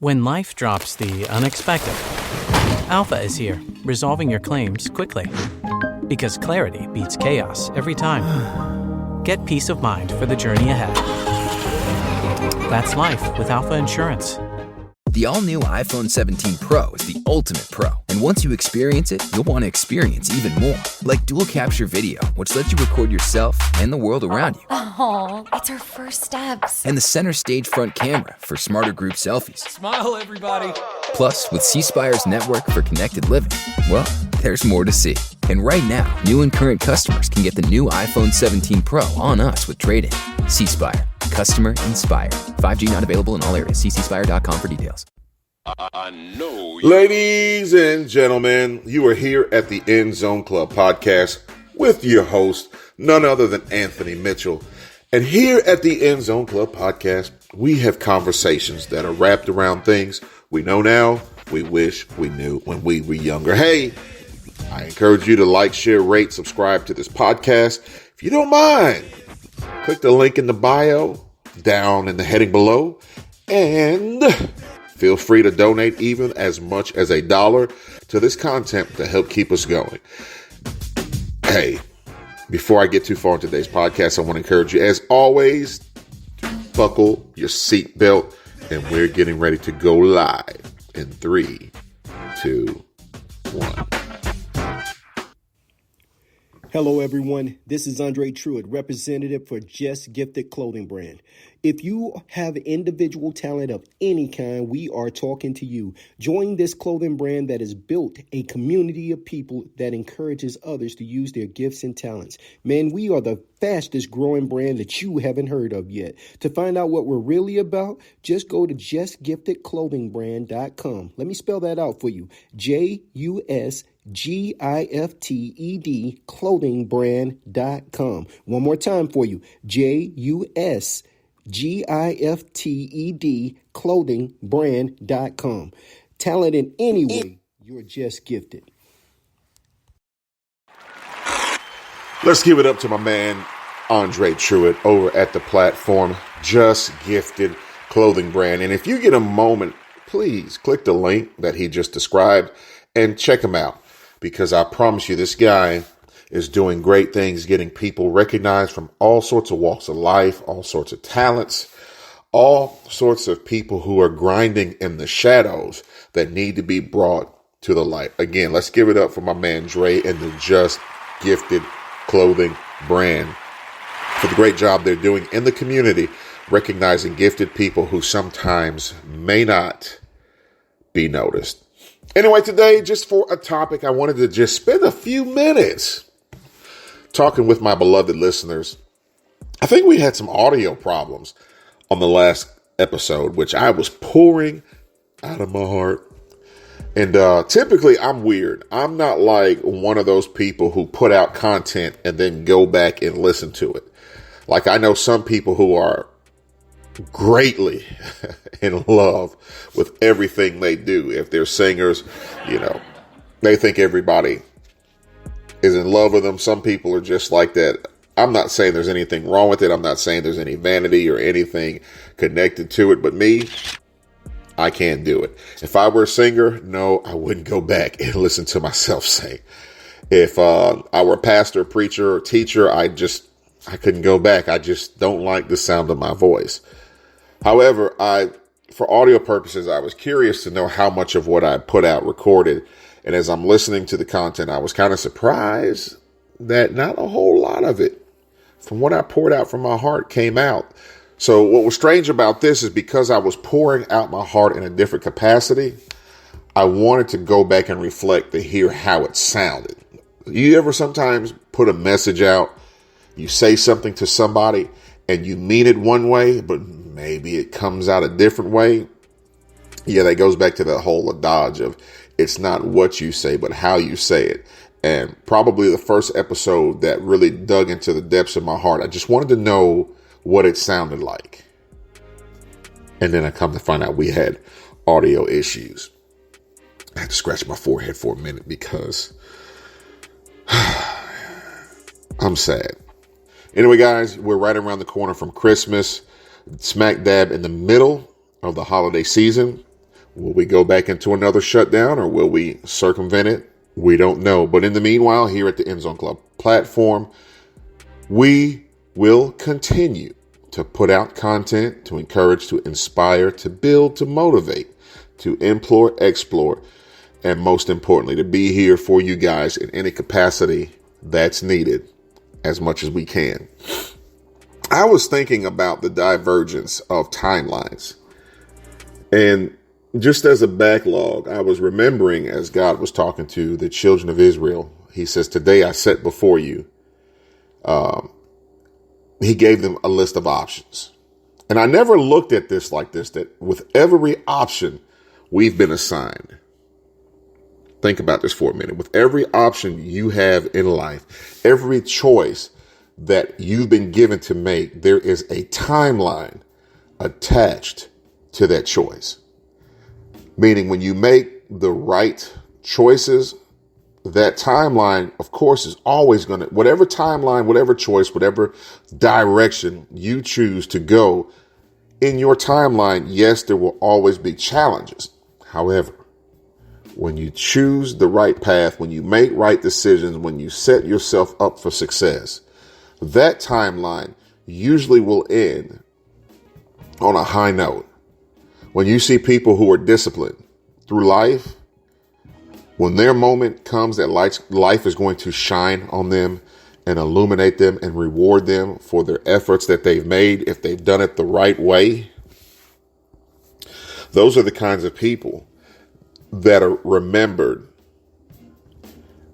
When life drops the unexpected, Alpha is here, resolving your claims quickly. Because clarity beats chaos every time. Get peace of mind for the journey ahead. That's life with Alpha Insurance. The all-new iPhone 17 Pro is the ultimate pro. And once you experience it, you'll want to experience even more. Like dual capture video, which lets you record yourself and the world around you. Oh, it's our first steps. And the center stage front camera for smarter group selfies. Smile, everybody. Plus, with C Spire's network for connected living, well, there's more to see. And right now, new and current customers can get the new iPhone 17 Pro on us with trade-in. C Spire. Customer inspired. 5G not available in all areas. See cspire.com for details. I know. Ladies and gentlemen, you are here at the End Zone Club podcast with your host, none other than Anthony Mitchell. And here at the End Zone Club podcast, we have conversations that are wrapped around things we know now, we wish we knew when we were younger. Hey, I encourage you to like, share, rate, subscribe to this podcast. If you don't mind, click the link in the bio down in the heading below and feel free to donate even as much as $1 to this content to help keep us going. Hey, before I get too far in today's podcast, I want to encourage you, as always, to buckle your seatbelt, and we're getting ready to go live in 3, 2, 1. Hello, everyone. This is Andre Truitt, representative for Just Gifted Clothing Brand. If you have individual talent of any kind, we are talking to you. Join this clothing brand that has built a community of people that encourages others to use their gifts and talents. Man, we are the fastest growing brand that you haven't heard of yet. To find out what we're really about, just go to justgiftedclothingbrand.com. Let me spell that out for you. JUSGIFTED clothingbrand.com. One more time for you. JUSGIFTED clothingbrand.com. Talent in any way, you're just gifted. Let's give it up to my man, Andre Truitt, over at the platform Just Gifted Clothing Brand. And if you get a moment, please click the link that he just described and check him out, because I promise you this guy is doing great things, getting people recognized from all sorts of walks of life, all sorts of talents, all sorts of people who are grinding in the shadows that need to be brought to the light. Again, let's give it up for my man Dre and the Just Gifted Clothing Brand for the great job they're doing in the community, recognizing gifted people who sometimes may not be noticed. Anyway, today, just for a topic, I wanted to just spend a few minutes talking with my beloved listeners. I think we had some audio problems on the last episode, which I was pouring out of my heart. And typically I'm weird. I'm not like one of those people who put out content and then go back and listen to it. Like, I know some people who are greatly in love with everything they do. If they're singers, they think everybody is in love with them. Some people are just like that. I'm not saying there's anything wrong with it. I'm not saying there's any vanity or anything connected to it. But me, I can't do it. If I were a singer, no, I wouldn't go back and listen to myself sing. If I were a pastor, preacher, or teacher, I couldn't go back. I just don't like the sound of my voice. However, for audio purposes, I was curious to know how much of what I put out recorded. And as I'm listening to the content, I was kind of surprised that not a whole lot of it from what I poured out from my heart came out. So what was strange about this is because I was pouring out my heart in a different capacity, I wanted to go back and reflect to hear how it sounded. You ever sometimes put a message out, you say something to somebody, and you mean it one way, but maybe it comes out a different way? Yeah, that goes back to that whole adage of it's not what you say, but how you say it. And probably the first episode that really dug into the depths of my heart, I just wanted to know what it sounded like. And then I come to find out we had audio issues. I had to scratch my forehead for a minute because I'm sad. Anyway, guys, we're right around the corner from Christmas, smack dab in the middle of the holiday season. Will we go back into another shutdown or will we circumvent it? We don't know. But in the meanwhile, here at the End Zone Club platform, we will continue to put out content, to encourage, to inspire, to build, to motivate, to implore, explore, and most importantly, to be here for you guys in any capacity that's needed as much as we can. I was thinking about the divergence of timelines. And just as a backlog, I was remembering as God was talking to the children of Israel, he says, today I set before you. He gave them a list of options. And I never looked at this like this, that with every option we've been assigned. Think about this for a minute. With every option you have in life, every choice that you've been given to make, there is a timeline attached to that choice. Meaning when you make the right choices, that timeline, of course, is always going to, whatever timeline, whatever choice, whatever direction you choose to go in your timeline, yes, there will always be challenges. However, when you choose the right path, when you make right decisions, when you set yourself up for success, that timeline usually will end on a high note. When you see people who are disciplined through life, when their moment comes that life is going to shine on them and illuminate them and reward them for their efforts that they've made, if they've done it the right way, those are the kinds of people that are remembered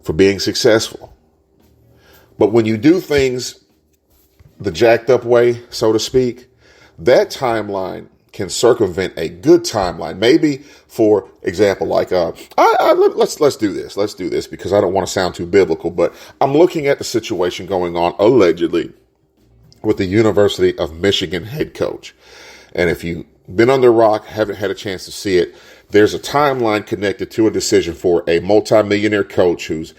for being successful. But when you do things the jacked up way, so to speak, that timeline can circumvent a good timeline. Maybe, for example, like let's do this. Let's do this because I don't want to sound too biblical, but I'm looking at the situation going on allegedly with the University of Michigan head coach. And if you've been under a rock, haven't had a chance to see it, there's a timeline connected to a decision for a multimillionaire coach who's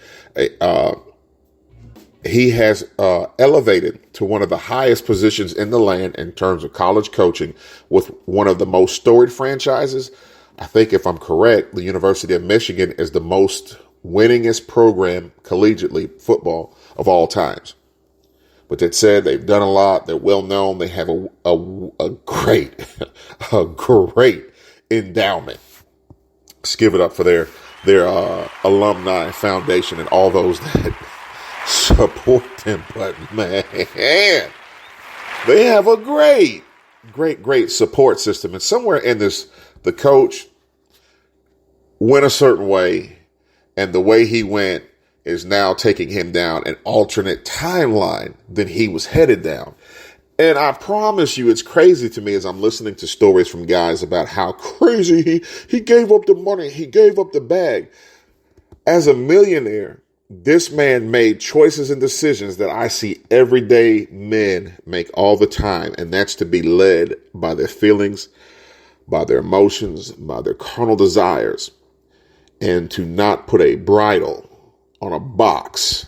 he has elevated to one of the highest positions in the land in terms of college coaching with one of the most storied franchises. I think if I'm correct, the University of Michigan is the most winningest program collegiately football of all times. But that said, they've done a lot. They're well known. They have a great endowment. Let's give it up for their alumni foundation and all those that support them. But man, they have a great support system. And somewhere in this, the coach went a certain way, and the way he went is now taking him down an alternate timeline than he was headed down. And I promise you, it's crazy to me as I'm listening to stories from guys about how crazy he gave up the money, he gave up the bag. As a millionaire, this man made choices and decisions that I see everyday men make all the time, and that's to be led by their feelings, by their emotions, by their carnal desires, and to not put a bridle on a box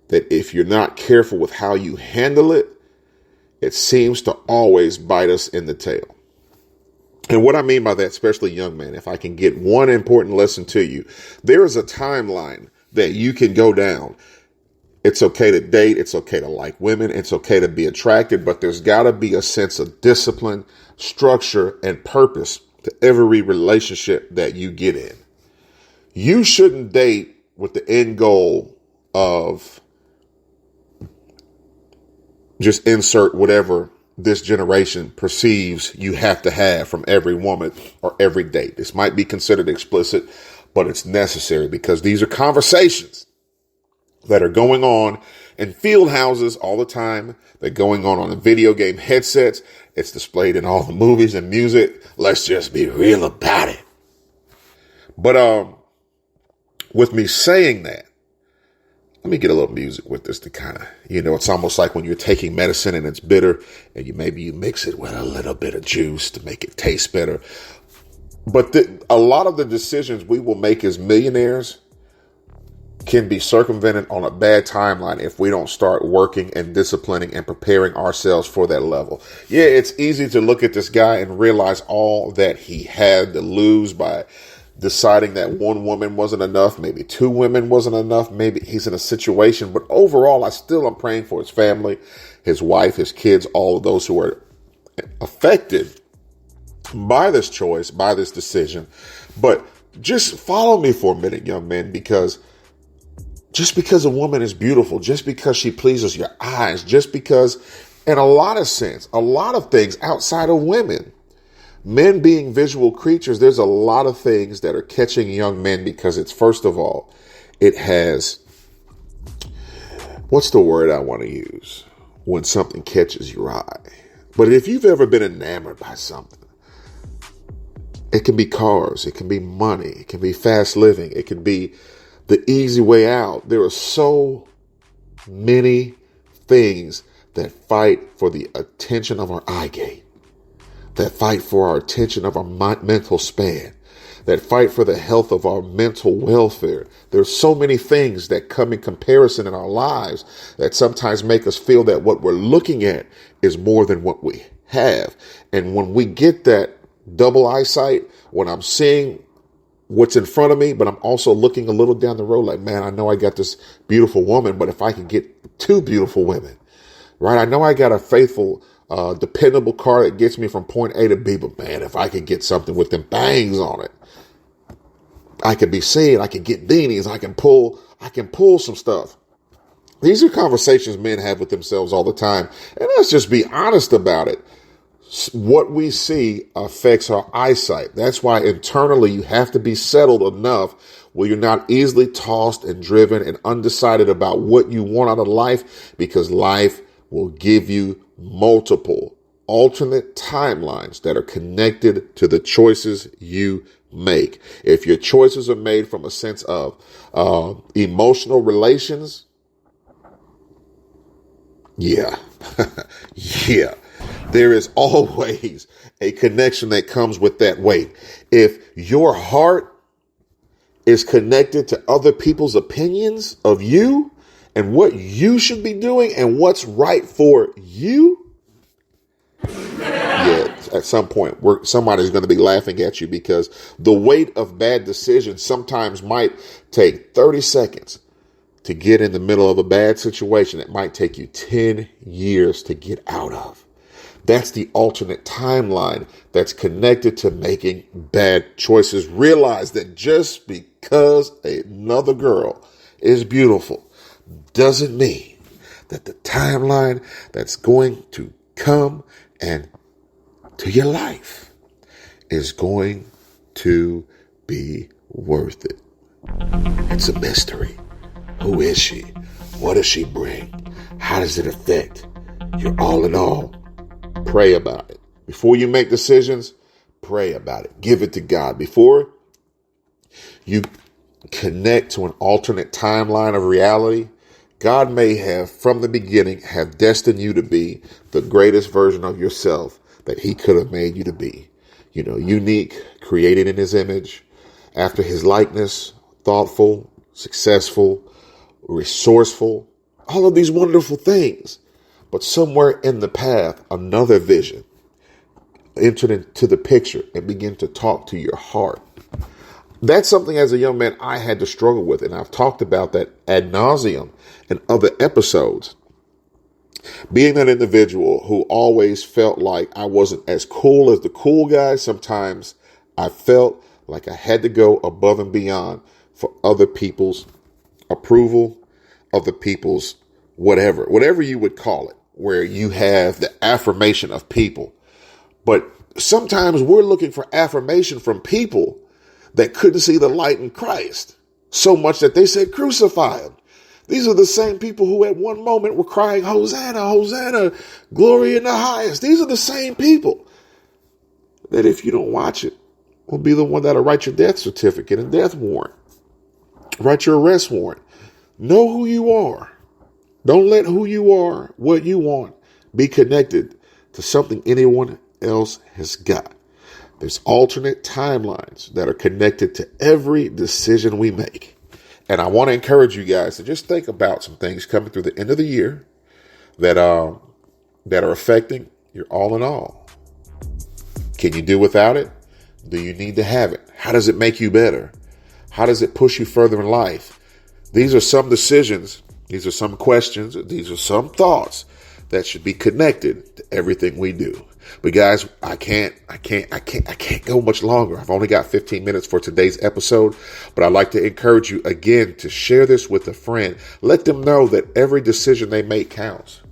that if you're not careful with how you handle it, it seems to always bite us in the tail. And what I mean by that, especially young men, if I can get one important lesson to you, there is a timeline that you can go down. It's okay to date. It's okay to like women. It's okay to be attracted, but there's got to be a sense of discipline, structure, and purpose to every relationship that you get in. You shouldn't date with the end goal of just insert whatever this generation perceives you have to have from every woman or every date. This might be considered explicit, but it's necessary because these are conversations that are going on in field houses all the time. They're going on the video game headsets. It's displayed in all the movies and music. Let's just be real about it. But with me saying that, let me get a little music with this to kind of, it's almost like when you're taking medicine and it's bitter and you mix it with a little bit of juice to make it taste better. But a lot of the decisions we will make as millionaires can be circumvented on a bad timeline if we don't start working and disciplining and preparing ourselves for that level. Yeah, it's easy to look at this guy and realize all that he had to lose by deciding that one woman wasn't enough, maybe two women wasn't enough, maybe he's in a situation. But overall, I'm praying for his family, his wife, his kids, all of those who are affected by this choice, by this decision. But just follow me for a minute, young men, because just because a woman is beautiful, just because she pleases your eyes, just because, in a lot of sense, a lot of things outside of women, men being visual creatures, there's a lot of things that are catching young men because it's, first of all, it has, what's the word I want to use when something catches your eye? But if you've ever been enamored by something, it can be cars, it can be money, it can be fast living, it can be the easy way out. There are so many things that fight for the attention of our eye gate, that fight for our attention of our mental span, that fight for the health of our mental welfare. There's so many things that come in comparison in our lives that sometimes make us feel that what we're looking at is more than what we have. And when we get that double eyesight, when I'm seeing what's in front of me, but I'm also looking a little down the road like, man, I know I got this beautiful woman, but if I can get two beautiful women, right? I know I got a faithful, dependable car that gets me from point A to B, but man, if I could get something with them bangs on it, I could be seen, I could get beanies, I can pull some stuff. These are conversations men have with themselves all the time. And let's just be honest about it. What we see affects our eyesight. That's why internally you have to be settled enough where you're not easily tossed and driven and undecided about what you want out of life, because life will give you multiple alternate timelines that are connected to the choices you make. If your choices are made from a sense of emotional relations, yeah, yeah. There is always a connection that comes with that weight. If your heart is connected to other people's opinions of you and what you should be doing and what's right for you, yeah, at some point somebody's going to be laughing at you, because the weight of bad decisions sometimes might take 30 seconds to get in the middle of a bad situation. It might take you 10 years to get out of. That's the alternate timeline that's connected to making bad choices. Realize that just because another girl is beautiful doesn't mean that the timeline that's going to come and to your life is going to be worth it. It's a mystery. Who is she? What does she bring? How does it affect your all in all? Pray about it. Before you make decisions, pray about it. Give it to God. Before you connect to an alternate timeline of reality, God may have, from the beginning, have destined you to be the greatest version of yourself that he could have made you to be. You know, unique, created in his image, after his likeness, thoughtful, successful, resourceful, all of these wonderful things. But somewhere in the path, another vision entered into the picture and began to talk to your heart. That's something as a young man I had to struggle with, and I've talked about that ad nauseum in other episodes. Being that individual who always felt like I wasn't as cool as the cool guys, sometimes I felt like I had to go above and beyond for other people's approval, other people's whatever you would call it, where you have the affirmation of people. But sometimes we're looking for affirmation from people that couldn't see the light in Christ, so much that they said, crucify him. These are the same people who at one moment were crying, Hosanna, Hosanna, glory in the highest. These are the same people that, if you don't watch it, will be the one that'll write your death certificate and death warrant, write your arrest warrant. Know who you are. Don't let who you are, what you want, be connected to something anyone else has got. There's alternate timelines that are connected to every decision we make. And I want to encourage you guys to just think about some things coming through the end of the year that are affecting your all in all. Can you do without it? Do you need to have it? How does it make you better? How does it push you further in life? These are some decisions. These are some questions. These are some thoughts that should be connected to everything we do. But guys, I can't go much longer. I've only got 15 minutes for today's episode, but I'd like to encourage you again to share this with a friend. Let them know that every decision they make counts.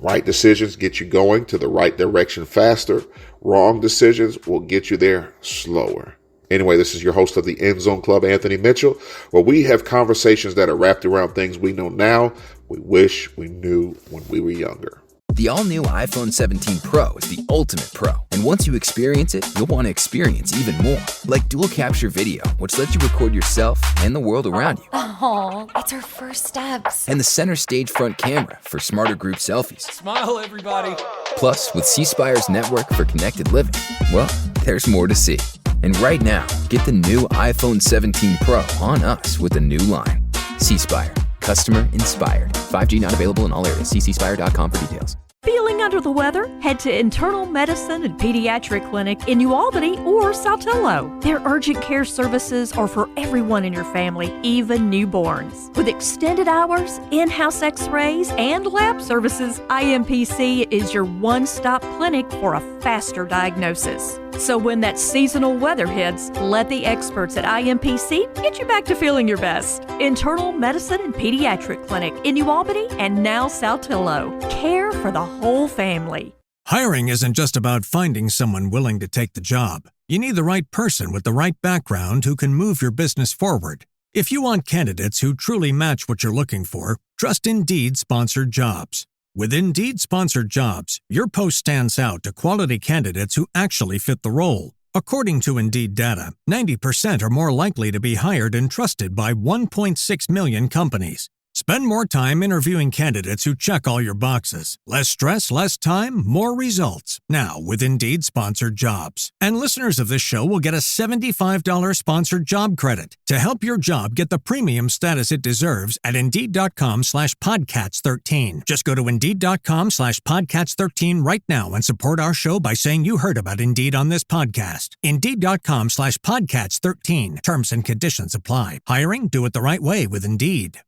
Right decisions get you going to the right direction faster. Wrong decisions will get you there slower. Anyway, this is your host of the End Zone Club, Anthony Mitchell, where we have conversations that are wrapped around things we know now, we wish we knew when we were younger. The all-new iPhone 17 Pro is the ultimate pro. And once you experience it, you'll want to experience even more. Like dual capture video, which lets you record yourself and the world around you. Oh, it's our first steps. And the center stage front camera for smarter group selfies. Smile, everybody. Plus, with C Spire's network for connected living, well, there's more to see. And right now, get the new iPhone 17 Pro on us with a new line. C Spire. Customer inspired. 5G not available in all areas. See cspire.com for details. Feeling under the weather? Head to Internal Medicine and Pediatric Clinic in New Albany or Saltillo. Their urgent care services are for everyone in your family, even newborns. With extended hours, in-house x-rays, and lab services, IMPC is your one-stop clinic for a faster diagnosis. So when that seasonal weather hits, let the experts at IMPC get you back to feeling your best. Internal Medicine and Pediatric Clinic in New Albany and now Saltillo. Care for the whole family. Hiring isn't just about finding someone willing to take the job. You need the right person with the right background who can move your business forward. If you want candidates who truly match what you're looking for, trust Indeed-sponsored jobs. With Indeed-sponsored jobs, your post stands out to quality candidates who actually fit the role. According to Indeed data, 90% are more likely to be hired and trusted by 1.6 million companies. Spend more time interviewing candidates who check all your boxes. Less stress, less time, more results. Now with Indeed-sponsored jobs. And listeners of this show will get a $75 sponsored job credit to help your job get the premium status it deserves at Indeed.com/Podcats13. Just go to Indeed.com/Podcats13 right now and support our show by saying you heard about Indeed on this podcast. Indeed.com/Podcats13. Terms and conditions apply. Hiring? Do it the right way with Indeed.